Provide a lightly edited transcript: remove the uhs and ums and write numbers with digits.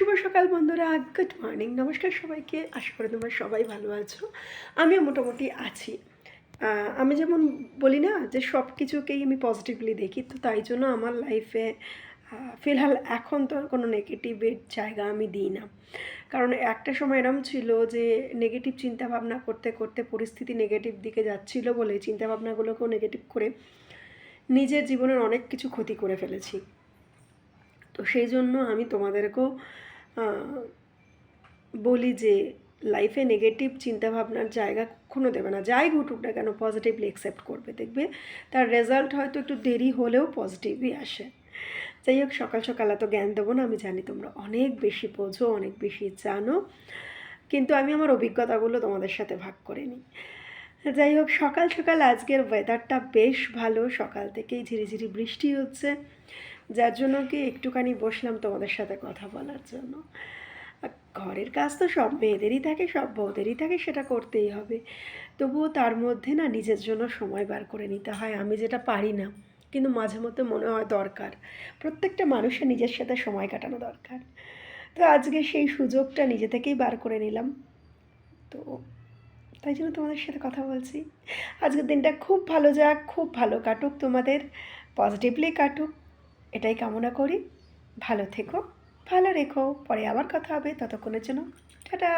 শুভ সকাল বন্ধুরা, good morning, নমস্কার সবাইকে। আশা করি তোমরা সবাই ভালো আছো। আমিও মোটামুটি আছি। আমি যেমন বলি না যে সব কিছুকেই আমি পজিটিভলি দেখি, তো তাই জন্য আমার লাইফে ফিলহাল এখন তো আর কোনো নেগেটিভের জায়গা আমি দিই না। কারণ একটা সময় এরম ছিল যে নেগেটিভ চিন্তাভাবনা করতে করতে পরিস্থিতি নেগেটিভ দিকে যাচ্ছিলো বলে চিন্তাভাবনাগুলোকেও নেগেটিভ করে নিজের জীবনের অনেক কিছু ক্ষতি করে ফেলেছি। তো সেই জন্য আমি তোমাদেরকেও বলি যে লাইফে নেগেটিভ চিন্তাভাবনার জায়গা কখনো দেবে না। যাই ঘটুক না কেন পজিটিভলি অ্যাকসেপ্ট করবে, দেখবে তার রেজাল্ট হয়তো একটু দেরি হলেও পজিটিভই আসে। যাই হোক, সকাল সকাল এত জ্ঞান দেবো না, আমি জানি তোমরা অনেক বেশি বোঝো, অনেক বেশি জানো, কিন্তু আমি আমার অভিজ্ঞতাগুলো তোমাদের সাথে ভাগ করে নিই। যাই হোক, সকাল সকাল আজকের ওয়েদারটা বেশ ভালো, সকাল থেকেই ঝিরিঝিরি বৃষ্টি হচ্ছে, যার জন্য কি একটুখানি বসলাম তোমাদের সাথে কথা বলার জন্য। ঘরের কাজ তো সব মেয়েদেরই থাকে, সব বউদেরই থাকে, সেটা করতেই হবে। তবুও তার মধ্যে না নিজের জন্য সময় বার করে নিতে হয়। আমি যেটা পারি না, কিন্তু মাঝে মধ্যে মনে হয় দরকার। প্রত্যেকটা মানুষের নিজের সাথে সময় কাটানো দরকার। তো আজকে সেই সুযোগটা নিজে থেকেই বার করে নিলাম। তো তাই জন্য তোমাদের সাথে কথা বলছি। আজকের দিনটা খুব ভালো যাক, খুব ভালো কাটুক, তোমাদের পজিটিভলি কাটুক, এটাই কামনা করি। ভালো থেকো, ভালো রেখো। পরে আবার কথা হবে, ততক্ষণের জন্য টাটা।